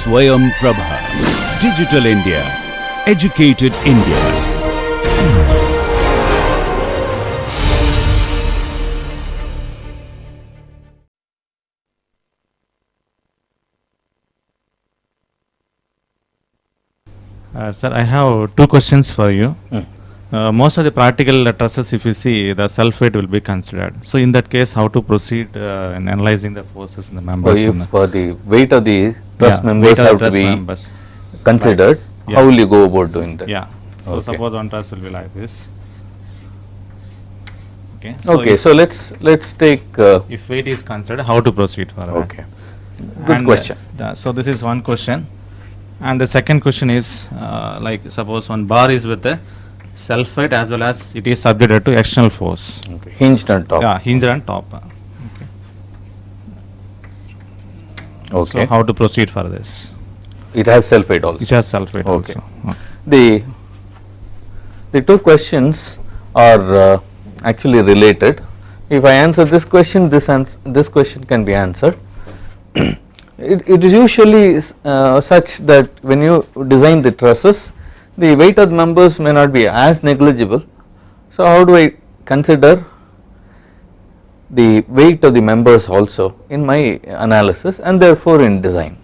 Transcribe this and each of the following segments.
Swayam Prabha. Digital India. Educated India. Sir, I have two questions for you. Most of the practical trusses, if you see, the self-weight will be considered. So, in that case, how to proceed in analyzing the forces in the members? If the weight of the truss members weight of the have to truss be members. considered, Yeah. how will you go about doing that? Yeah. So, Okay. suppose one truss will be like this. Okay. So, Okay, so let's take. if weight is considered, how to proceed for that? Okay, good And, question. So, this is one question. And the second question is, like suppose one bar is with a self weight as well as it is subjected to external force. Okay. Hinged on top. Yeah, hinged on top. Okay. So, how to proceed for this? It has self weight also. It has self weight Okay. also. The two questions are actually related. If I answer this question, this question can be answered. It is usually such that when you design the trusses, the weight of the members may not be as negligible. So, how do I consider the weight of the members also in my analysis and therefore in design?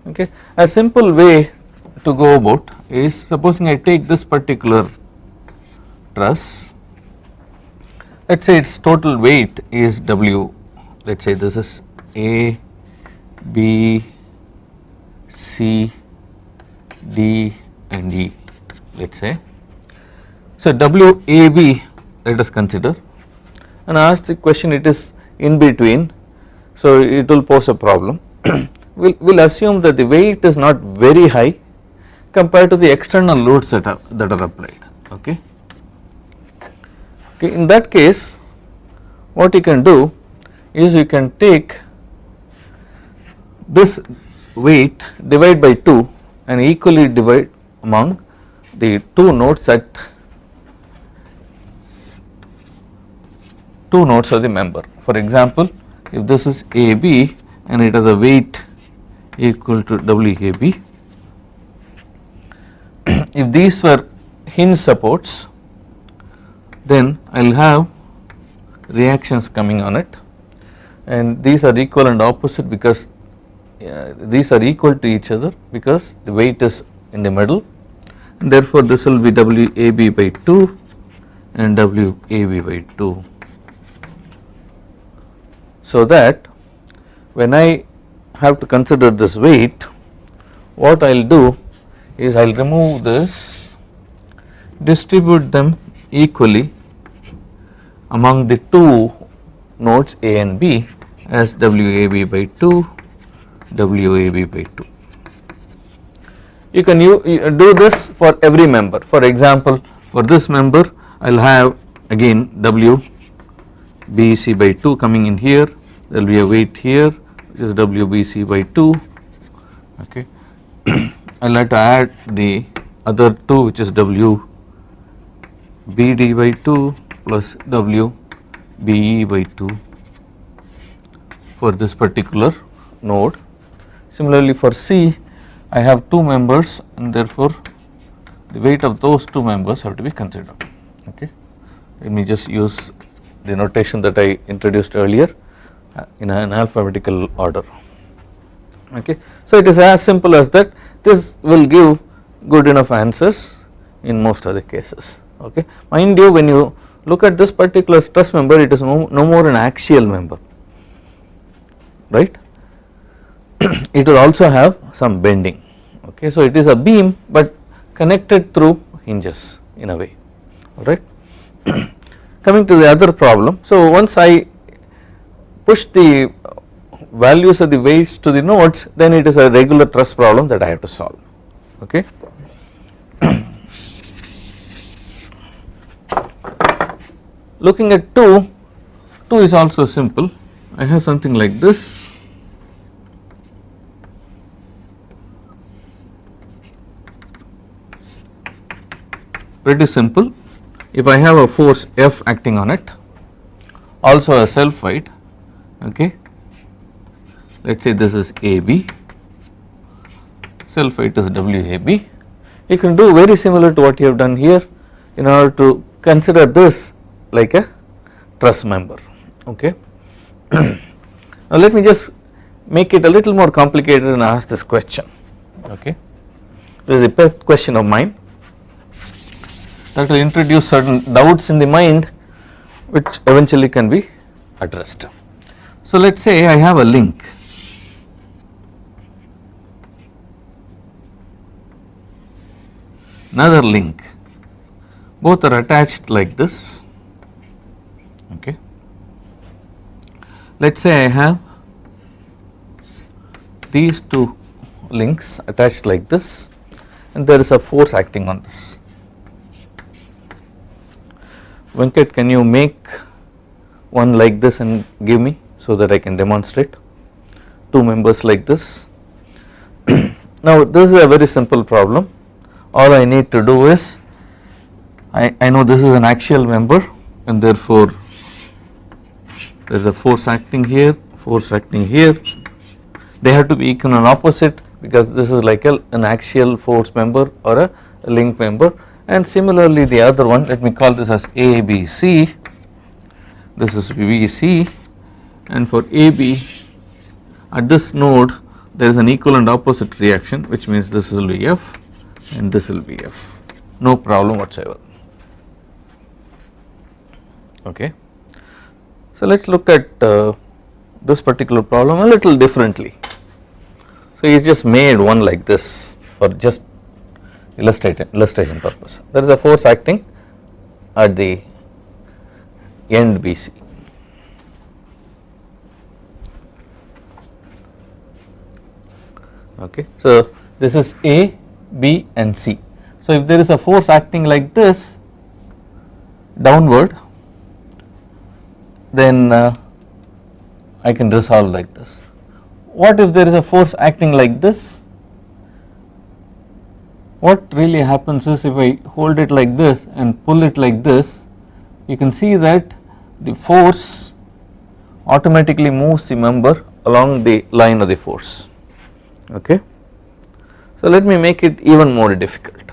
Okay. A simple way to go about is, supposing I take this particular truss, let us say its total weight is W, let us say this is A, B, C, D and E, let us say. So, WAB let us consider and ask the question, it is in between, so it will pose a problem. We will assume that the weight is not very high compared to the external loads that are applied. Okay. Okay, in that case, what you can do is you can take this weight, divide by 2 and equally divide among the two nodes of the member. For example, if this is AB and it has a weight equal to WAB, if these were hinge supports, then I will have reactions coming on it, and these are equal and opposite because these are equal to each other because the weight is in the middle, and therefore this will be WAB by 2 and WAB by 2. So that when I have to consider this weight, what I will do is I will remove this, distribute them equally among the two nodes A and B as WAB by 2, WAB by 2. You can do this for every member. For example, for this member I will have again WBC by 2 coming in here, there will be a weight here which is WBC by 2. Okay. I will have to add the other 2 which is WBD by 2 plus WBE by 2 for this particular node. Similarly, for C I have 2 members and therefore the weight of those 2 members have to be considered. Okay. Let me just use the notation that I introduced earlier in an alphabetical order. Okay. So, it is as simple as that. This will give good enough answers in most of the cases. Okay. Mind you, when you look at this particular stress member, it is no more an axial member, right. It will also have some bending. Okay. So, it is a beam but connected through hinges in a way, alright. Coming to the other problem. So, once I push the values of the weights to the nodes, then it is a regular truss problem that I have to solve. Okay. Looking at 2 is also simple. I have something like this. Pretty simple. If I have a force F acting on it, also a self weight, okay. Let us say this is AB axial freight is WAB. You can do very similar to what you have done here in order to consider this like a truss member. Okay. Now let me just make it a little more complicated and ask this question. Okay. This is a pet question of mine that will introduce certain doubts in the mind which eventually can be addressed. So let us say I have a link, another link, both are attached like this. Okay. Let us say I have these two links attached like this and there is a force acting on this. Venkat, can you make one like this and give me so that I can demonstrate two members like this? Now this is a very simple problem. All I need to do is I know this is an axial member and therefore there is a force acting here, force acting here. They have to be equal and opposite because this is like an axial force member or a link member, and similarly the other one, let me call this as ABC, this is BC, and for AB at this node there is an equal and opposite reaction, which means this will be F and this will be F, no problem whatsoever. Okay. So let us look at this particular problem a little differently. So he just made one like this for just illustration purpose. There is a force acting at the end BC. Okay. So this is A, B and C. So if there is a force acting like this downward, then I can resolve like this. What if there is a force acting like this? What really happens is if I hold it like this and pull it like this, you can see that the force automatically moves the member along the line of the force. Okay. So let me make it even more difficult.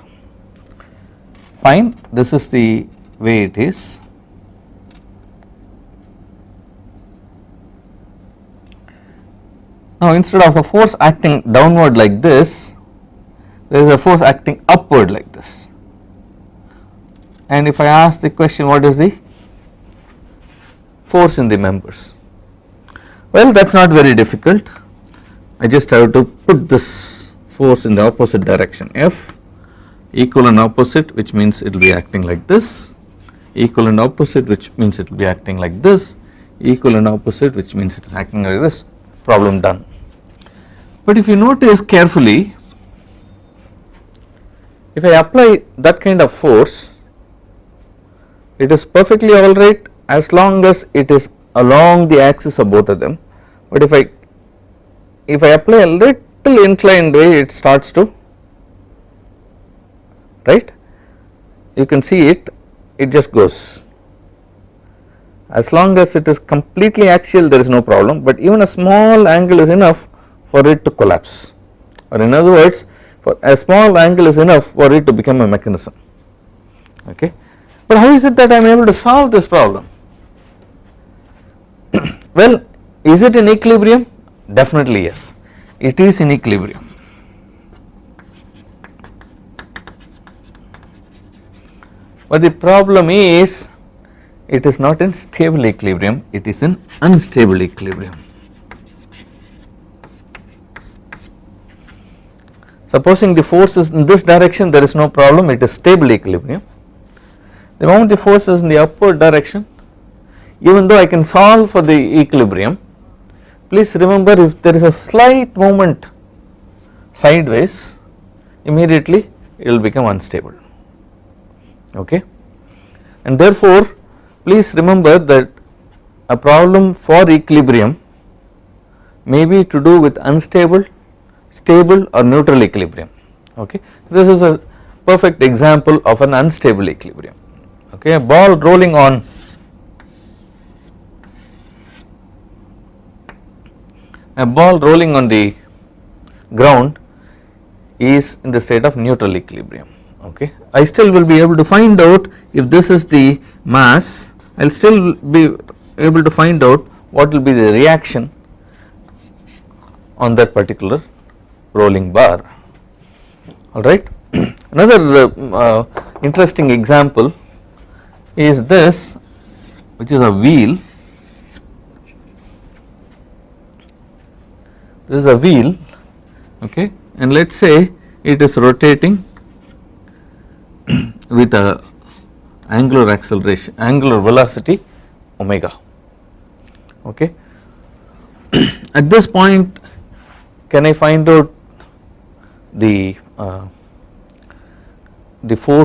Fine, this is the way it is. Now instead of a force acting downward like this, there is a force acting upward like this. And if I ask the question, what is the force in the members? Well, that is not very difficult. I just have to put this force in the opposite direction, F, equal and opposite, which means it will be acting like this, equal and opposite, which means it will be acting like this, equal and opposite, which means it is acting like this. Problem done. But if you notice carefully, if I apply that kind of force, it is perfectly alright as long as it is along the axis of both of them. But if I apply a little inclined way, it starts to, right, you can see it just goes. As long as it is completely axial, there is no problem, but even a small angle is enough for it to collapse, or in other words, for a small angle is enough for it to become a mechanism. Okay. But how is it that I am able to solve this problem? Well, is it in equilibrium? Definitely yes, it is in equilibrium. But the problem is, it is not in stable equilibrium, it is in unstable equilibrium. Supposing the force is in this direction, there is no problem, it is stable equilibrium. The moment the force is in the upward direction, even though I can solve for the equilibrium, please remember, if there is a slight movement sideways, immediately it will become unstable. Okay. And therefore, please remember that a problem for equilibrium may be to do with unstable, stable or neutral equilibrium. Okay. This is a perfect example of an unstable equilibrium. Okay. A ball rolling on the ground, is in the state of neutral equilibrium. Okay, I still will be able to find out if this is the mass, I will still be able to find out what will be the reaction on that particular rolling bar. Alright. Another interesting example is this, which is a wheel. This is a wheel, okay, and let us say it is rotating with a angular acceleration, angular velocity omega. Okay. At this point, can I find out the force